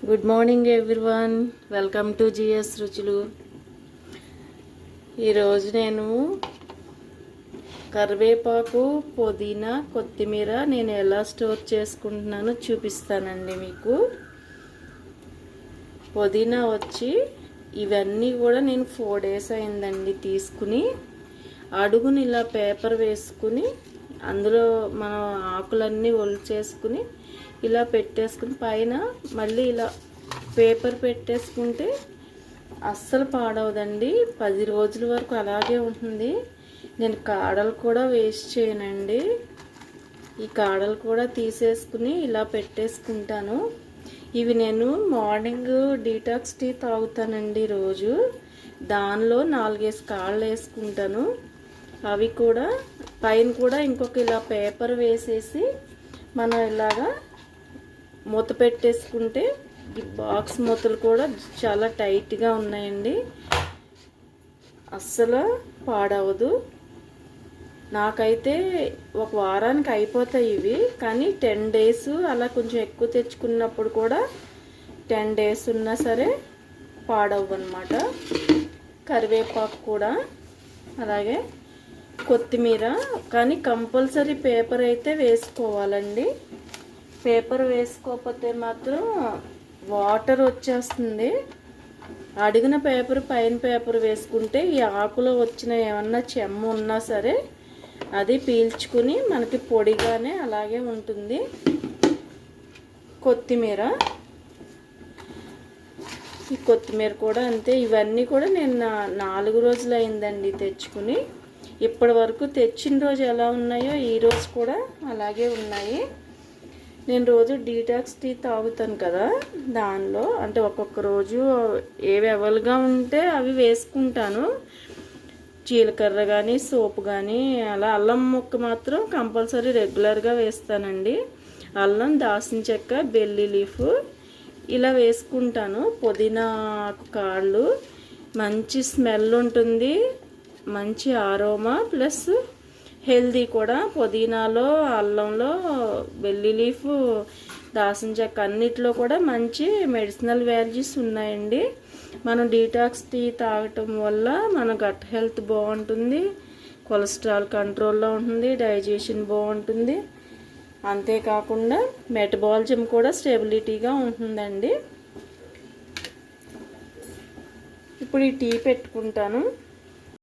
Good morning everyone, welcome to GS రుచులు. ఈరోజు నేను కరివేపాకు, పుదీనా, కొత్తిమీర నేను ఎలా స్టోర్ చేసుకుంటున్నానో చూపిస్తానండి మీకు. పుదీనా వచ్చి ఇవన్నీ కూడా నేను 4 days అయిందండి తీసుకుని. అడుగుని ఇలా పేపర్ వేసుకుని అందులో మనం ఆకులన్నీ ఒలిచేసుకుని ఇలా పెట్టేసుకుని పైన మళ్ళీ ఇలా పేపర్ పెట్టేసుకుంటే అస్సలు పాడవదండి. 10 రోజుల వరకు అలాగే ఉంటుంది. నేను కాడలు కూడా వేస్ట్ చేయనండి. ఈ కాడలు కూడా తీసేసుకుని ఇలా పెట్టేసుకుంటాను. ఇవి నేను మార్నింగ్ డీటాక్స్ టీ తాగుతానండి రోజు. దానిలో 4-5 కాళ్ళు వేసుకుంటాను. అవి కూడా పైన కూడా ఇంకొక ఇలా పేపర్ వేసేసి మనం ఇలాగా మూత పెట్టేసుకుంటే ఈ బాక్స్ మూతలు కూడా చాలా టైట్గా ఉన్నాయండి. అస్సలు పాడవదు. నాకైతే ఒక వారానికి అయిపోతాయి ఇవి. కానీ 10 days అలా కొంచెం ఎక్కువ తెచ్చుకున్నప్పుడు కూడా 10 days ఉన్నా సరే పాడవు అన్నమాట. కరివేపాకు కూడా అలాగే కొత్తిమీర. కానీ కంపల్సరీ పేపర్ అయితే వేసుకోవాలండి. పేపర్ వేసుకోకపోతే మాత్రం వాటర్ వచ్చేస్తుంది. అడిగిన పేపర్ పైన పేపర్ వేసుకుంటే ఈ ఆకులో వచ్చిన ఏమన్నా చెమ్మ ఉన్నా సరే అది పీల్చుకుని మనకి పొడిగానే అలాగే ఉంటుంది. కొత్తిమీర, ఈ కొత్తిమీర కూడా అంతే. ఇవన్నీ కూడా నేను 4 రోజులు అయిందండి తెచ్చుకుని. ఇప్పటి వరకు తెచ్చిన రోజు ఎలా ఉన్నాయో ఈ రోజు కూడా అలాగే ఉన్నాయి. నేను రోజు డీటాక్స్ టీ తాగుతాను కదా, దానిలో అంటే ఒక్కొక్క రోజు ఏవి అవైలబుల్గా ఉంటే అవి వేసుకుంటాను. జీలకర్ర కానీ సోపు కానీ అలా. అల్లం ముక్క మాత్రం కంపల్సరీ రెగ్యులర్గా వేస్తానండి. అల్లం, దాల్చిన చెక్క, బెల్లి లీఫ్ ఇలా వేసుకుంటాను. పుదీనా ఆకు కాళ్ళు మంచి స్మెల్ ఉంటుంది, మంచి ఆరోమా ప్లస్ హెల్దీ కూడా. పుదీనాలో, అల్లంలో, బెల్లి లీఫ్, దాల్చిన చెక్క అన్నిట్లో కూడా మంచి మెడిసినల్ వాల్యూస్ ఉన్నాయండి. మనం డీటాక్స్ టీ తాగటం వల్ల మన గట్ హెల్త్ బాగుంటుంది, కొలెస్ట్రాల్ కంట్రోల్లో ఉంటుంది, డైజెషన్ బాగుంటుంది. అంతేకాకుండా మెటబాలిజం కూడా స్టెబిలిటీగా ఉంటుందండి. ఇప్పుడు ఈ టీ పెట్టుకుంటాను.